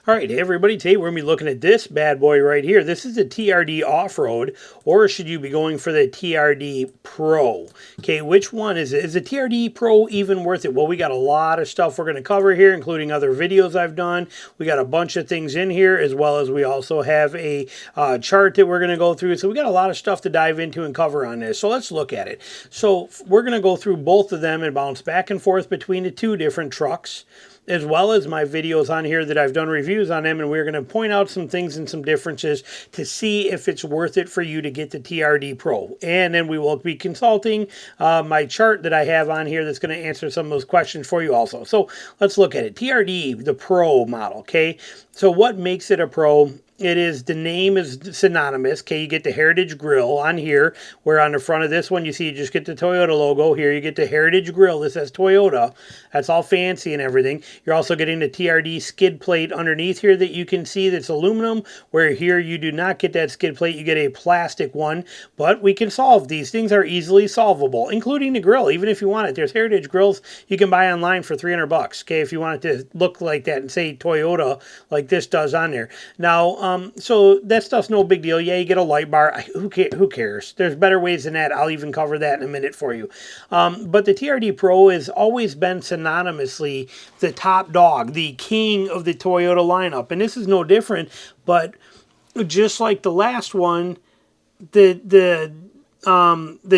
All right, hey everybody, today we're going to be looking at this bad boy right here. This is the TRD Off-Road, or should you be going for the TRD Pro? Okay, which one is it? Is the TRD Pro even worth it? Well, we got a lot of stuff we're going to cover here, including other videos I've done. We got a bunch of things in here, as well as we also have a chart that we're going to go through. So we got a lot of stuff to dive into and cover on this. So let's look at it. So we're going to go through both of them and bounce back and forth between the two different trucks, as well as my videos on here that I've done reviews on them, and we're going to point out some things and some differences to see if it's worth it for you to get the TRD Pro. And then we will be consulting my chart that I have on here that's going to answer some of those questions for you also. So let's look at it. TRD, the Pro model, okay? So what makes it a Pro? It is, the name is synonymous. Okay, you get the Heritage Grill on here, where on the front of this one, you see you just get the Toyota logo. Here you get the Heritage Grill. This says Toyota. That's all fancy and everything. You're also getting the TRD skid plate underneath here that you can see that's aluminum, where here you do not get that skid plate. You get a plastic one, but we can solve. These things are easily solvable, including the grill, even if you want it. There's Heritage Grills you can buy online for $300, okay, if you want it to look like that and say Toyota like this does on there. Now, so that stuff's no big deal. Yeah, you get a light bar. Who cares? There's better ways than that. I'll even cover that in a minute for you. But the TRD Pro has always been synonymously the top dog, the king of the Toyota lineup. And this is no different, but just like the last one, the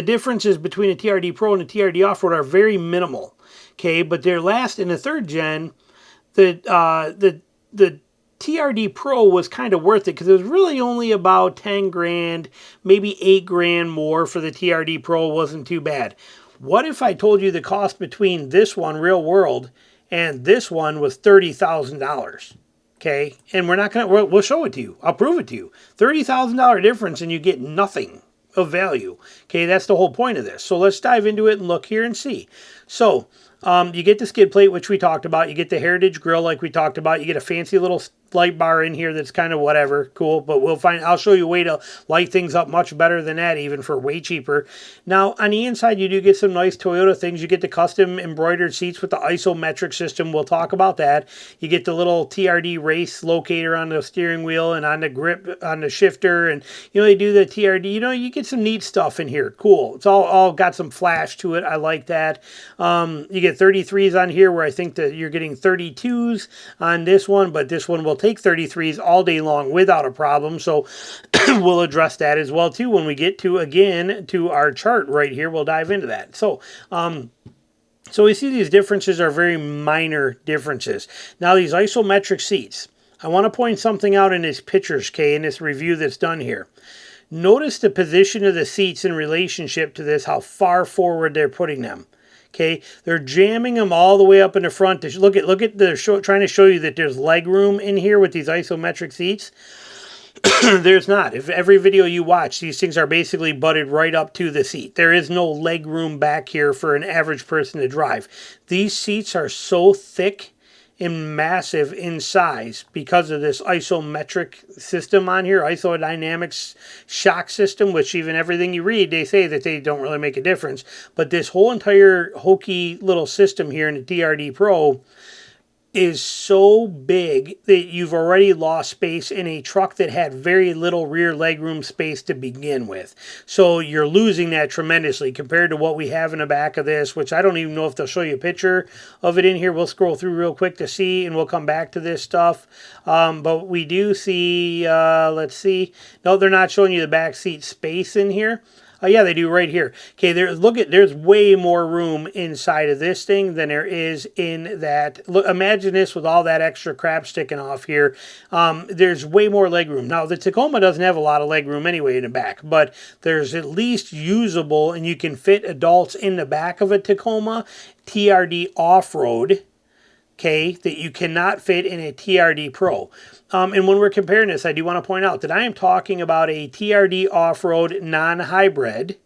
differences between the TRD Pro and the TRD Off-Road are very minimal. Okay, but their last, in the third gen, the TRD Pro was kind of worth it because it was really only about 10 grand, maybe 8 grand more for the TRD Pro. Wasn't too bad. What if I told you the cost between this one, real world, and this one was $30,000? Okay, and we'll show it to you. I'll prove it to you. $30,000 difference and you get nothing of value. Okay, that's the whole point of this. So let's dive into it and look here and see. So you get the skid plate, which we talked about. You get the Heritage Grill, like we talked about. You get a fancy little light bar in here that's kind of whatever, cool, but I'll show you a way to light things up much better than that, even for way cheaper. Now, on the inside, you do get some nice Toyota things. You get the custom embroidered seats with the isometric system. We'll talk about that. You get the little TRD race locator on the steering wheel and on the grip, on the shifter, and, they do the TRD. You get some neat stuff in here. Cool. It's all got some flash to it. I like that. You get 33s on here, where I think that you're getting 32s on this one, but this one will take 33s all day long without a problem. So we'll address that as well too when we get to our chart right here. We'll dive into that. So we see these differences are very minor differences. Now, these isometric seats, I want to point something out in these pictures, Kay, in this review that's done here. Notice the position of the seats in relationship to this, how far forward they're putting them. Okay, they're jamming them all the way up in the front. Look at trying to show you that there's leg room in here with these isometric seats. There's not. If every video you watch, these things are basically butted right up to the seat. There is no leg room back here for an average person to drive. These seats are so thick and massive in size because of this isometric system on here, isodynamics shock system, which even everything you read, they say that they don't really make a difference. But this whole entire hokey little system here in the TRD Pro is so big that you've already lost space in a truck that had very little rear legroom space to begin with. So you're losing that tremendously compared to what we have in the back of this, which I don't even know if they'll show you a picture of it in here. We'll scroll through real quick to see, and we'll come back to this stuff. But we do see, let's see. No, they're not showing you the back seat space in here. Oh, yeah, they do right here. Okay, there's way more room inside of this thing than there is in that. Look, imagine this with all that extra crap sticking off here. There's way more leg room. Now, the Tacoma doesn't have a lot of leg room anyway in the back, but there's at least usable, and you can fit adults in the back of a Tacoma TRD Off-Road, okay, that you cannot fit in a TRD Pro. And when we're comparing this, I do want to point out that I am talking about a TRD Off-Road non-hybrid.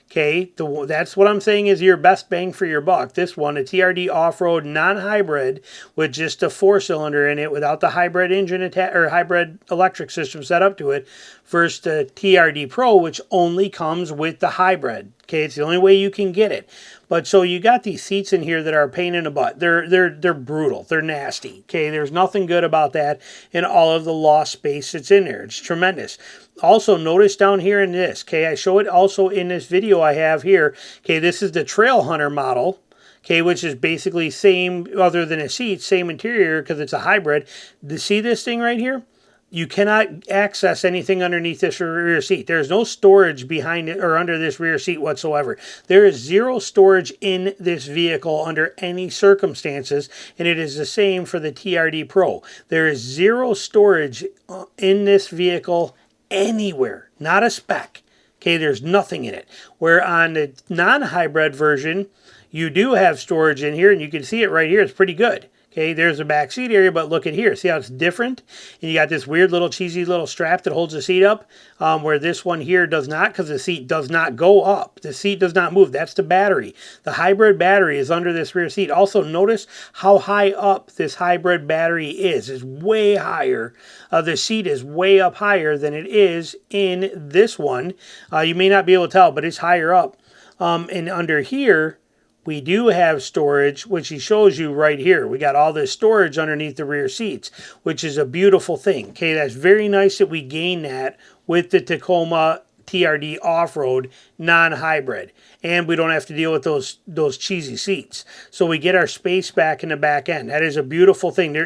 Okay, that's what I'm saying is your best bang for your buck. This one, a TRD Off-Road non-hybrid with just a 4-cylinder in it without the hybrid engine or hybrid electric system set up to it, versus the TRD Pro, which only comes with the hybrid. Okay, it's the only way you can get it. But so you got these seats in here that are a pain in the butt. They're brutal. They're nasty. Okay, there's nothing good about that in all of the lost space that's in there. It's tremendous. Also, notice down here in this. Okay, I show it also in this video I have here. Okay, this is the Trail Hunter model. Okay, which is basically same other than a seat, same interior because it's a hybrid. See this thing right here? You cannot access anything underneath this rear seat. There's no storage behind it or under this rear seat whatsoever. There is zero storage in this vehicle under any circumstances, and it is the same for the TRD Pro. There is zero storage in this vehicle anywhere, not a speck. Okay, there's nothing in it. Where on the non-hybrid version, you do have storage in here, and you can see it right here. It's pretty good. Okay, there's the back seat area, but look at here. See how it's different? And you got this weird little cheesy little strap that holds the seat up, where this one here does not, because the seat does not go up. The seat does not move. That's the battery. The hybrid battery is under this rear seat. Also, notice how high up this hybrid battery is. It's way higher. The seat is way up higher than it is in this one. You may not be able to tell, but it's higher up. And under here, we do have storage, which he shows you right here. We got all this storage underneath the rear seats, which is a beautiful thing. Okay, that's very nice that we gain that with the Tacoma TRD Off-Road non-hybrid. And we don't have to deal with those cheesy seats. So we get our space back in the back end. That is a beautiful thing.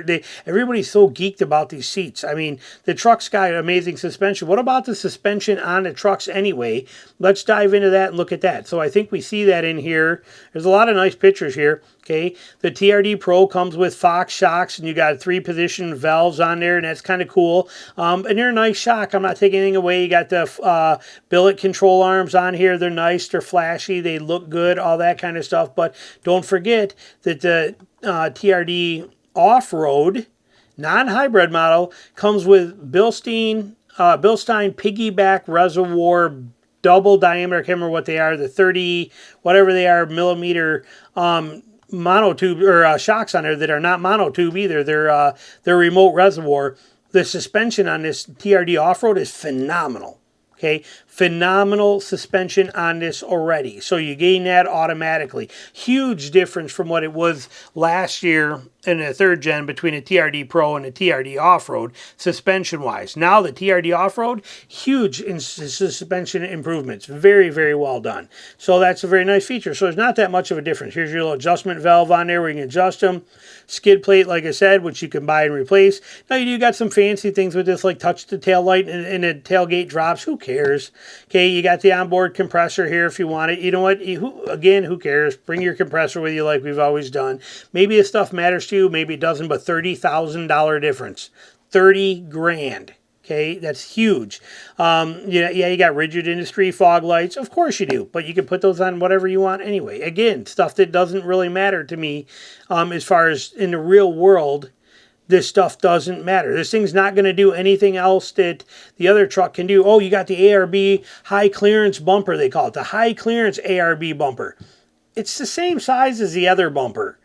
Everybody's so geeked about these seats. I mean, the truck's got amazing suspension. What about the suspension on the trucks anyway? Let's dive into that and look at that. So I think we see that in here. There's a lot of nice pictures here. Okay, the TRD Pro comes with Fox shocks, and you got 3-position valves on there, and that's kind of cool. And they're a nice shock. I'm not taking anything away. You got the billet control arms on here. They're nice. They're flashy. They look good. All that kind of stuff. But don't forget that the TRD Off-Road non-hybrid model comes with Bilstein piggyback reservoir double diameter. I can't remember what they are. The 30 whatever they are millimeter monotube or shocks on there that are not monotube either. They're remote reservoir. The suspension on this TRD Off-Road is phenomenal. Okay, phenomenal suspension on this already. So you gain that automatically. Huge difference from what it was last year in the 3rd gen between a TRD Pro and a TRD Off-Road suspension-wise. Now the TRD Off-Road, huge in suspension improvements. Very, very well done. So that's a very nice feature. So there's not that much of a difference. Here's your little adjustment valve on there where you can adjust them. Skid plate, like I said, which you can buy and replace. Now you do got some fancy things with this, like touch the tail light and the tailgate drops. Who cares? Okay, you got the onboard compressor here if you want it. You know what? Again, who cares? Bring your compressor with you like we've always done. Maybe this stuff matters to you, maybe it doesn't, but $30,000 difference. 30 grand. Okay, that's huge. Yeah, you got rigid industry fog lights. Of course you do, but you can put those on whatever you want anyway. Again, stuff that doesn't really matter to me as far as in the real world. This stuff doesn't matter. This thing's not going to do anything else that the other truck can do. Oh, you got the ARB high clearance bumper, they call it. The high clearance ARB bumper. It's the same size as the other bumper.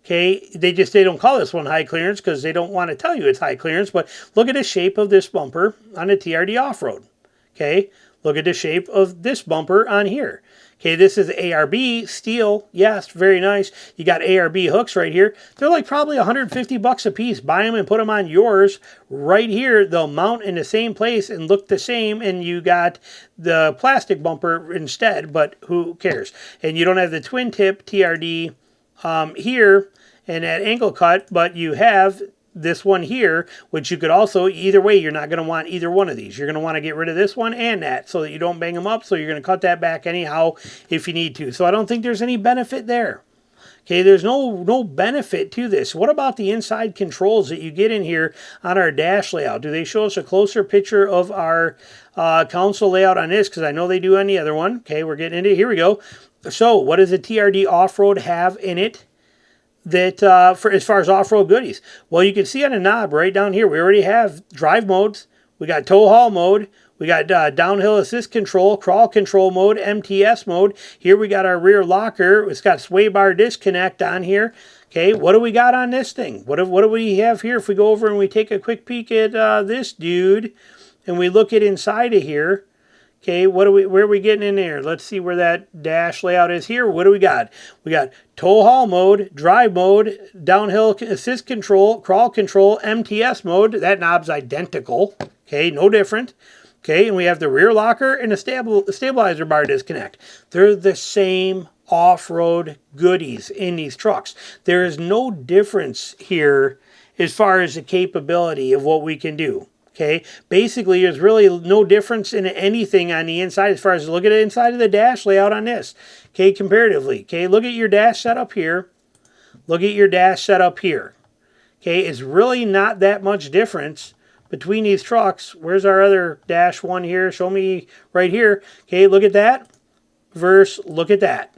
Okay, they don't call this one high clearance because they don't want to tell you it's high clearance. But look at the shape of this bumper on the TRD Off-Road. Okay, look at the shape of this bumper on here. Okay, this is ARB steel. Yes, very nice. You got ARB hooks right here. They're like probably $150 a piece. Buy them and put them on yours right here. They'll mount in the same place and look the same, and you got the plastic bumper instead, but who cares? And you don't have the twin tip TRD here and that angle cut, but you have this one here, which you could also, either way, you're not going to want either one of these. You're going to want to get rid of this one and that so that you don't bang them up. So you're going to cut that back anyhow if you need to. So I don't think there's any benefit there. Okay, there's no benefit to this. What about the inside controls that you get in here on our dash layout? Do they show us a closer picture of our console layout on this? Because I know they do on the other one. Okay, we're getting into it. Here we go. So what does the TRD Off-Road have in it that for as far as off-road goodies? Well, you can see on the knob right down here, we already have drive modes. We got tow haul mode. We got downhill assist control, crawl control mode, MTS mode. Here we got our rear locker. It's got sway bar disconnect on here. Okay, what do we got on this thing? What do we have here? If we go over and we take a quick peek at this dude and we look at inside of here, Okay, where are we getting in there? Let's see where that dash layout is here. What do we got? We got tow haul mode, drive mode, downhill assist control, crawl control, MTS mode. That knob's identical. Okay, no different. Okay, and we have the rear locker and the stabilizer bar disconnect. They're the same off-road goodies in these trucks. There is no difference here as far as the capability of what we can do. Okay, basically there's really no difference in anything on the inside as far as look at the inside of the dash layout on this. Okay, comparatively. Okay, look at your dash setup here. Look at your dash setup here. Okay, it's really not that much difference between these trucks. Where's our other dash one here? Show me right here. Okay, look at that versus look at that.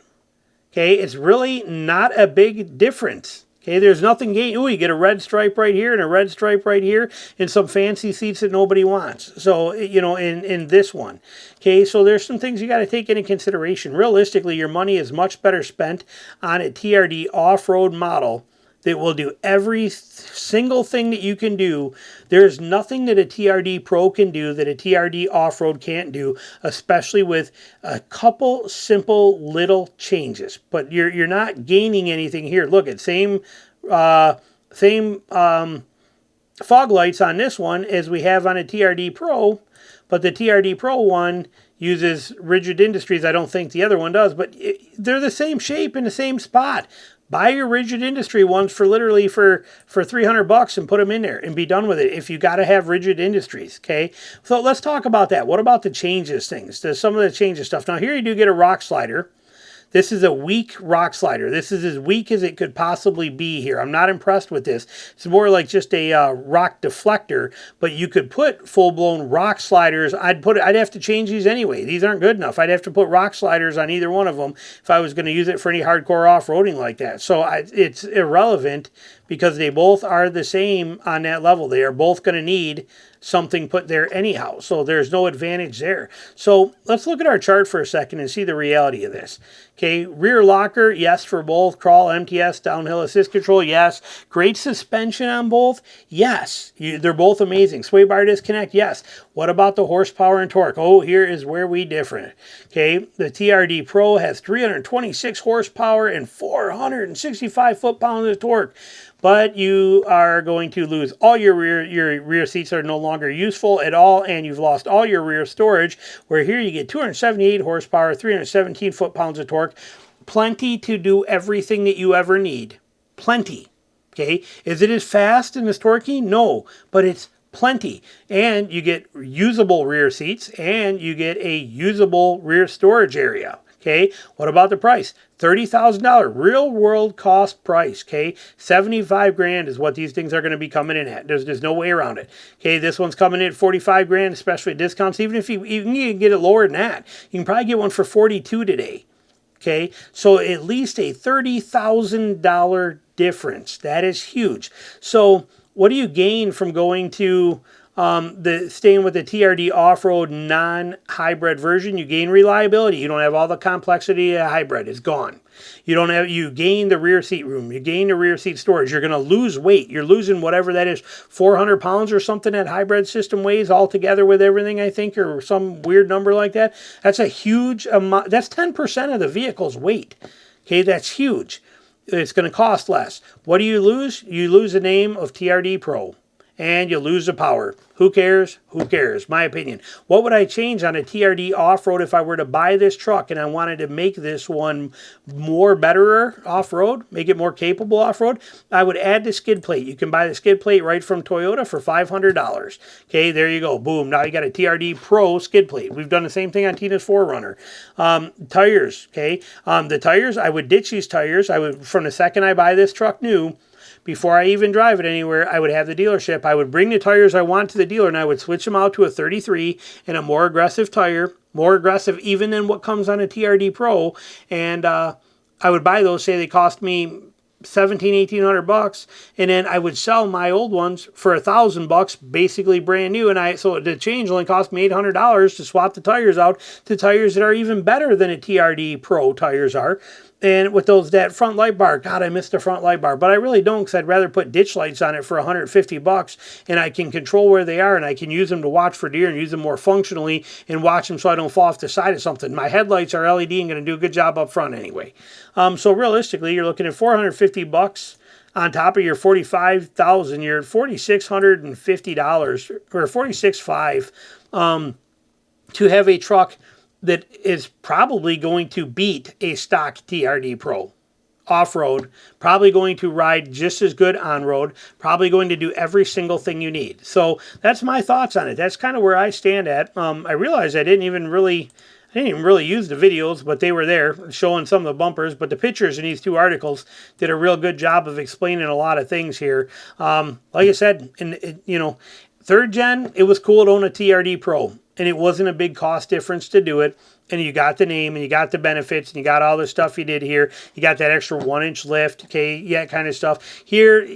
Okay, it's really not a big difference. Okay, there's nothing gained. Ooh, you get a red stripe right here and a red stripe right here and some fancy seats that nobody wants. So, you know, in this one. Okay, so there's some things you got to take into consideration. Realistically, your money is much better spent on a TRD off-road model that will do every single thing that you can do. There's nothing that a TRD Pro can do that a TRD off-road can't do, especially with a couple simple little changes. But you're not gaining anything here. Look at same fog lights on this one as we have on a TRD Pro, but the TRD Pro one uses Rigid Industries. I don't think the other one does, but they're the same shape in the same spot. Buy your Rigid Industry ones for literally for $300 and put them in there and be done with it if you got to have Rigid Industries, okay? So let's talk about that. What about the changes things? There's some of the changes stuff. Now here you do get a rock slider. This is a weak rock slider. This is as weak as it could possibly be here. I'm not impressed with this. It's more like just a rock deflector, but you could put full-blown rock sliders. I'd have to change these anyway. These aren't good enough. I'd have to put rock sliders on either one of them if I was going to use it for any hardcore off-roading like that. So it's irrelevant because they both are the same on that level. They are both going to need something put there anyhow. So there's no advantage there. So let's look at our chart for a second and see the reality of this. Okay, rear locker, yes for both. Crawl, MTS, downhill assist control, yes. Great suspension on both, yes. They're both amazing. Sway bar disconnect, yes. What about the horsepower and torque? Oh, here is where we differ. Okay, the TRD Pro has 326 horsepower and 465 foot-pounds of torque. But you are going to lose all your rear seats are no longer useful at all, and you've lost all your rear storage, where here you get 278 horsepower, 317 foot-pounds of torque, plenty to do everything that you ever need. Plenty. Okay? Is it as fast and as torquey? No, but it's plenty. And you get usable rear seats, and you get a usable rear storage area. Okay, what about the price? $30,000 real world cost price. Okay, 75 grand is what these things are going to be coming in at. There's no way around it. Okay, this one's coming in at 45 grand, especially at discounts. Even if you can get it lower than that, you can probably get one for 42 today. Okay, so at least a $30,000 difference. That is huge. So what do you gain from going to staying with the TRD off-road non-hybrid version? You gain reliability. You don't have all the complexity of hybrid. It's gone. You gain the rear seat room. You gain the rear seat storage. You're going to lose weight. You're losing whatever that is, 400 pounds or something that hybrid system weighs altogether with everything, I think, or some weird number like that. That's a huge amount. That's 10% of the vehicle's weight. Okay, that's huge. It's going to cost less. What do you lose? You lose the name of TRD Pro. And you lose the power. Who cares? Who cares? My opinion. What would I change on a TRD off-road if I were to buy this truck and I wanted to make this one more betterer off-road, make it more capable off-road? I would add the skid plate. You can buy the skid plate right from Toyota for $500. Okay, there you go. Boom. Now you got a TRD Pro skid plate. We've done the same thing on Tina's 4Runner. Tires, okay? The tires, I would ditch these tires. From the second I buy this truck new, before I even drive it anywhere, I would have the dealership. I would bring the tires I want to the dealer, and I would switch them out to a 33 and a more aggressive tire, more aggressive even than what comes on a TRD Pro. And I would buy those, say they cost me $1,800, and then I would sell my old ones for $1,000, basically brand new. And so the change only cost me $800 to swap the tires out to tires that are even better than a TRD Pro tires are. And with that front light bar, God, I missed the front light bar, but I really don't, because I'd rather put ditch lights on it for $150, and I can control where they are, and I can use them to watch for deer and use them more functionally and watch them so I don't fall off the side of something. My headlights are LED and going to do a good job up front anyway. So realistically, you're looking at $450 on top of your $45,000. You're at $4,650 or $46,500 to have a truck that is probably going to beat a stock TRD Pro. Off-road, probably going to ride just as good on-road, probably going to do every single thing you need. So that's my thoughts on it. That's kind of where I stand at. I realized I didn't even really use the videos, but they were there showing some of the bumpers. But the pictures in these two articles did a real good job of explaining a lot of things here. Like I said, third gen, it was cool to own a TRD Pro, and it wasn't a big cost difference to do it. And you got the name, and you got the benefits, and you got all the stuff you did here. You got that extra 1-inch lift, okay, yeah, kind of stuff. Here,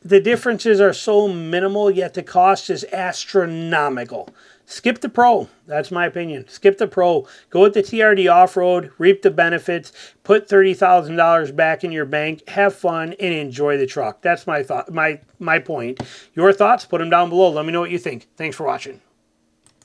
the differences are so minimal, yet the cost is astronomical. Skip the Pro. That's my opinion. Skip the Pro. Go with the TRD Off-Road, reap the benefits, put $30,000 back in your bank, have fun, and enjoy the truck. That's my thought, my point. Your thoughts? Put them down below. Let me know what you think. Thanks for watching.